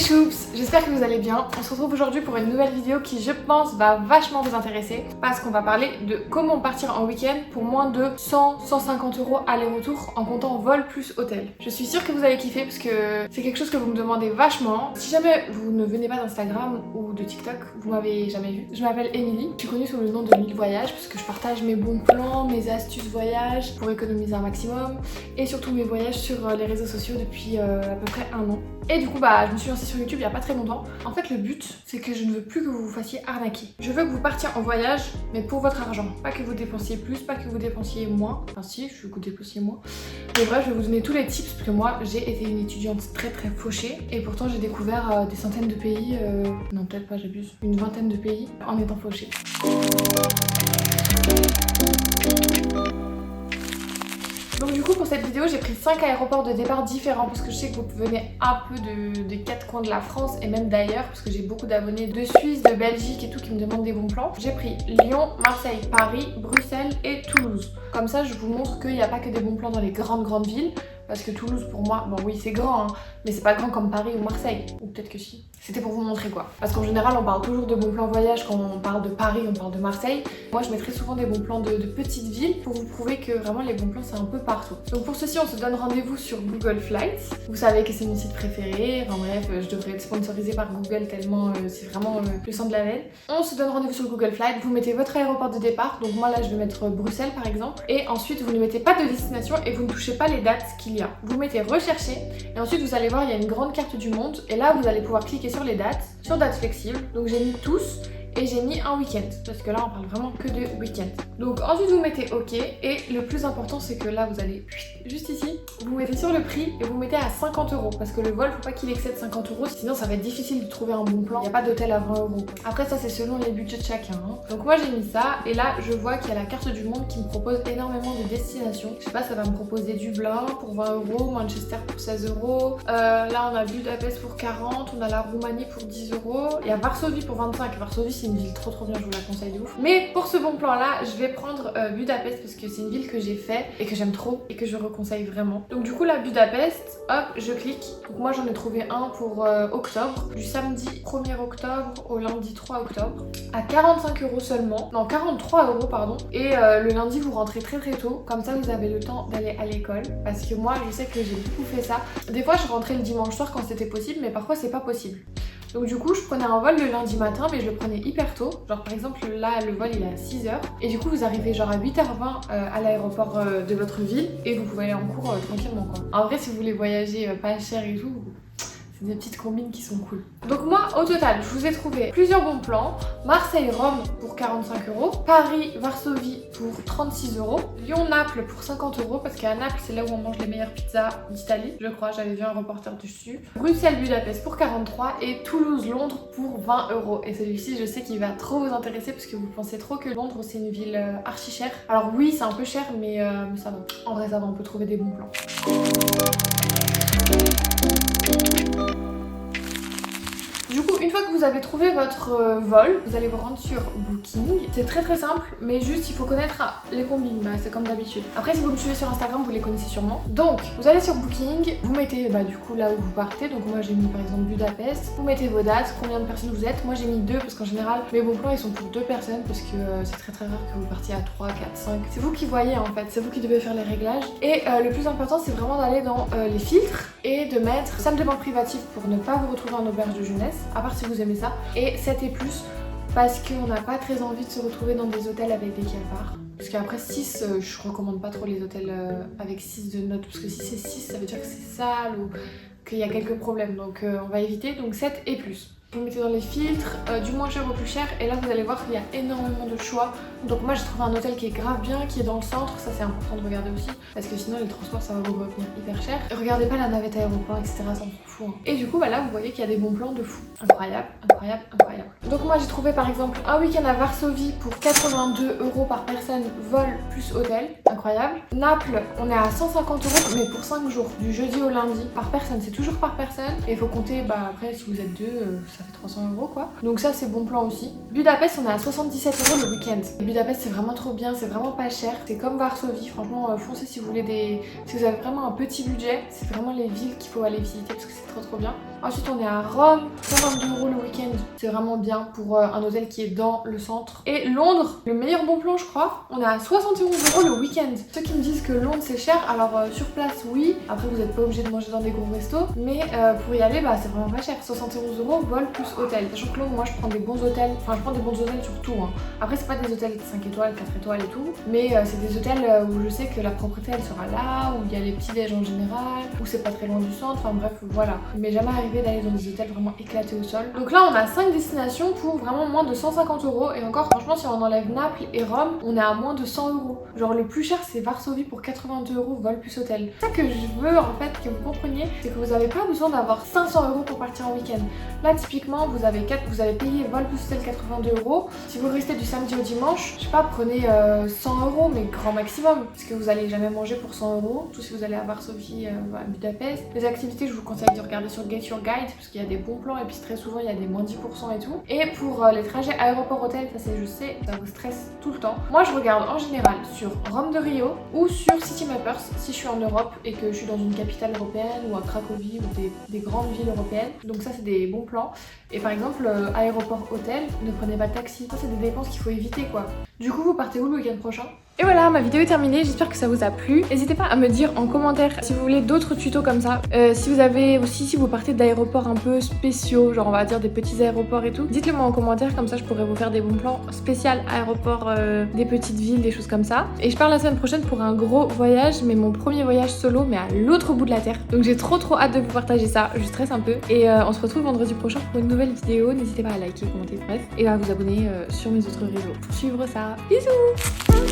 choups, j'espère que vous allez bien. On se retrouve aujourd'hui pour une nouvelle vidéo qui, je pense, va vachement vous intéresser parce qu'on va parler de comment partir en week-end pour moins de 100-150 € aller-retour en comptant vol plus hôtel. Je suis sûre que vous allez kiffer parce que c'est quelque chose que vous me demandez vachement. Si jamais vous ne venez pas d'Instagram ou de TikTok, vous m'avez jamais vu. Je m'appelle Émilie, je suis connue sous le nom de 1000 voyages parce que je partage mes bons plans, mes astuces voyage pour économiser un maximum et surtout mes voyages sur les réseaux sociaux depuis à peu près 1 an. Et du coup je me suis lancée sur YouTube il y a pas très longtemps. En fait le but c'est que je ne veux plus que vous vous fassiez arnaquer. Je veux que vous partiez en voyage mais pour votre argent. Pas que vous dépensiez plus, pas que vous dépensiez moins. Enfin si, je veux que vous dépensiez moins. Mais bref, je vais vous donner tous les tips parce que moi j'ai été une étudiante très fauchée et pourtant j'ai découvert des centaines de pays, non peut-être pas, j'abuse, une vingtaine de pays en étant fauchée. Donc du coup pour cette vidéo j'ai pris 5 aéroports de départ différents parce que je sais que vous venez un peu des 4 coins de la France et même d'ailleurs parce que j'ai beaucoup d'abonnés de Suisse, de Belgique et tout qui me demandent des bons plans. J'ai pris Lyon, Marseille, Paris, Bruxelles et Toulouse. Comme ça je vous montre qu'il n'y a pas que des bons plans dans les grandes villes. Parce que Toulouse pour moi, bon oui c'est grand hein, mais c'est pas grand comme Paris ou Marseille. Ou peut-être que si. C'était pour vous montrer quoi. Parce qu'en général on parle toujours de bons plans voyage quand on parle de Paris, on parle de Marseille. Moi je mettrai souvent des bons plans de petites villes pour vous prouver que vraiment les bons plans c'est un peu partout. Donc pour ceci on se donne rendez-vous sur Google Flights. Vous savez que c'est mon site préféré. Enfin bref, je devrais être sponsorisée par Google tellement c'est vraiment le sang de la veine. On se donne rendez-vous sur Google Flights. Vous mettez votre aéroport de départ. Donc moi là je vais mettre Bruxelles par exemple. Et ensuite vous ne mettez pas de destination et vous ne touchez pas les dates qu'il y a. Vous mettez rechercher et ensuite vous allez voir il y a une grande carte du monde et là vous allez pouvoir cliquer sur les dates, sur dates flexibles. Donc j'ai mis tous et j'ai mis un week-end parce que là on parle vraiment que de week-end. Donc ensuite vous mettez OK et le plus important c'est que là vous allez juste ici, vous mettez sur le prix et vous mettez à 50 € parce que le vol faut pas qu'il excède 50 € sinon ça va être difficile de trouver un bon plan. Il n'y a pas d'hôtel à 20 €. Après ça c'est selon les budgets de chacun hein. Donc moi j'ai mis ça et là je vois qu'il y a la carte du monde qui me propose énormément de destinations. Je sais pas, ça va me proposer Dublin pour 20 €, Manchester pour 16 €. Là on a Budapest pour 40, on a la Roumanie pour 10 €. Il y a Varsovie pour 25. Varsovie c'est une ville trop bien, je vous la conseille de ouf. Mais pour ce bon plan là, je vais prendre Budapest parce que c'est une ville que j'ai fait et que j'aime trop et que je conseille vraiment. Donc du coup là Budapest, hop, je clique. Donc moi j'en ai trouvé un pour octobre, du samedi 1er octobre au lundi 3 octobre, à 45 € seulement, non 43 € pardon. Et le lundi vous rentrez très tôt, comme ça vous avez le temps d'aller à l'école. Parce que moi je sais que j'ai beaucoup fait ça. Des fois je rentrais le dimanche soir quand c'était possible, mais parfois c'est pas possible. Donc du coup je prenais un vol le lundi matin mais je le prenais hyper tôt. Genre par exemple là le vol il est à 6 h et du coup vous arrivez genre à 8 h 20 à l'aéroport de votre ville et vous pouvez aller en cours tranquillement quoi. En vrai si vous voulez voyager pas cher et tout, c'est des petites combines qui sont cool. Donc moi au total je vous ai trouvé plusieurs bons plans. Marseille-Rome pour 45 €, Paris-Varsovie pour 36 €, Lyon-Naples pour 50 € parce qu'à Naples c'est là où on mange les meilleures pizzas d'Italie, je crois, j'avais vu un reporter dessus. Bruxelles-Budapest pour 43 et Toulouse-Londres pour 20 €. Et celui-ci je sais qu'il va trop vous intéresser parce que vous pensez trop que Londres c'est une ville archi chère. Alors oui c'est un peu cher mais ça va. En vrai ça va, on peut trouver des bons plans. Du coup, une fois que vous avez trouvé votre vol, vous allez vous rendre sur Booking. C'est très simple, mais juste il faut connaître les combines, c'est comme d'habitude. Après, si vous me suivez sur Instagram, vous les connaissez sûrement. Donc, vous allez sur Booking, vous mettez du coup là où vous partez. Donc moi j'ai mis par exemple Budapest. Vous mettez vos dates, combien de personnes vous êtes. Moi j'ai mis 2 parce qu'en général, mes bons plans ils sont pour 2 personnes parce que c'est très rare que vous partiez à 3, 4, 5. C'est vous qui voyez en fait, c'est vous qui devez faire les réglages. Et le plus important, c'est vraiment d'aller dans les filtres et de mettre salle de bain privative pour ne pas vous retrouver en auberge de jeunesse. À part si vous aimez ça, et 7 et plus parce qu'on n'a pas très envie de se retrouver dans des hôtels avec des cafards. Parce qu'après 6, je recommande pas trop les hôtels avec 6 de notes, parce que si c'est 6 ça veut dire que c'est sale ou qu'il y a quelques problèmes, donc on va éviter, donc 7 et plus. Vous mettez dans les filtres, du moins cher au plus cher, et là vous allez voir qu'il y a énormément de choix. Donc moi j'ai trouvé un hôtel qui est grave bien, qui est dans le centre, ça c'est important de regarder aussi, parce que sinon les transports ça va vous revenir hyper cher. Regardez pas la navette aéroport, etc, ça m'en fout. Hein. Et du coup là vous voyez qu'il y a des bons plans de fou. Incroyable. Donc moi j'ai trouvé par exemple un week-end à Varsovie pour 82 € par personne, vol plus hôtel, incroyable. Naples, on est à 150 € mais pour 5 jours, du jeudi au lundi, par personne, c'est toujours par personne. Et il faut compter, après si vous êtes deux, ça ça fait 300 € quoi. Donc ça c'est bon plan aussi. Budapest on est à 77 € le week-end. Budapest c'est vraiment trop bien, c'est vraiment pas cher. C'est comme Varsovie, franchement foncez si vous voulez si vous avez vraiment un petit budget, c'est vraiment les villes qu'il faut aller visiter parce que c'est trop bien. Ensuite on est à Rome, 122 € le week-end. C'est vraiment bien pour un hôtel qui est dans le centre. Et Londres, le meilleur bon plan je crois, on est à 71 € le week-end. Ceux qui me disent que Londres c'est cher, alors sur place oui, après vous n'êtes pas obligé de manger dans des gros restos, mais pour y aller bah c'est vraiment pas cher. 71 € vol plus hôtel. Sachant que Londres moi je prends des bons hôtels, enfin je prends des bons hôtels sur tout hein. Après c'est pas des hôtels 5 étoiles, 4 étoiles et tout, mais c'est des hôtels où je sais que la propriété elle sera là, où il y a les petits déj en général, où c'est pas très loin du centre, enfin bref voilà. Il m'est jamais arrivé d'aller dans des hôtels vraiment éclatés au sol. Donc là on a 5 destinations pour vraiment moins de 150 € et encore franchement si on enlève Naples et Rome, on est à moins de 100 €. Genre le plus cher c'est Varsovie pour 82 € vol plus hôtel. C'est ça que je veux en fait que vous compreniez, c'est que vous avez pas besoin d'avoir 500 € pour partir en week-end. Là typiquement vous avez payé vol plus hôtel 82 €. Si vous restez du samedi au dimanche, je sais pas, prenez 100 € mais grand maximum, parce que vous allez jamais manger pour 100 €, tout si vous allez à Varsovie, à Budapest. Les activités je vous conseille de regarder sur Get Your Guide parce qu'il y a des bons plans et puis très souvent il y a des moins 10% et tout. Et pour les trajets aéroport-hôtel, ça c'est je sais, ça vous stresse tout le temps. Moi je regarde en général sur Rome de Rio ou sur City Mappers si je suis en Europe et que je suis dans une capitale européenne ou à Cracovie ou des grandes villes européennes. Donc ça c'est des bons plans. Et par exemple aéroport-hôtel, ne prenez pas de taxi. Ça c'est des dépenses qu'il faut éviter quoi. Du coup vous partez où le week-end prochain ? Et voilà, ma vidéo est terminée, j'espère que ça vous a plu. N'hésitez pas à me dire en commentaire si vous voulez d'autres tutos comme ça. Si vous avez aussi, si vous partez d'aéroports un peu spéciaux, genre on va dire des petits aéroports et tout, dites-le moi en commentaire, comme ça je pourrais vous faire des bons plans spécial aéroports des petites villes, des choses comme ça. Et je pars la semaine prochaine pour un gros voyage, mais mon premier voyage solo, mais à l'autre bout de la terre. Donc j'ai trop hâte de vous partager ça, je stresse un peu. Et on se retrouve vendredi prochain pour une nouvelle vidéo. N'hésitez pas à liker, commenter, bref, et à vous abonner sur mes autres réseaux pour suivre ça. Bisous!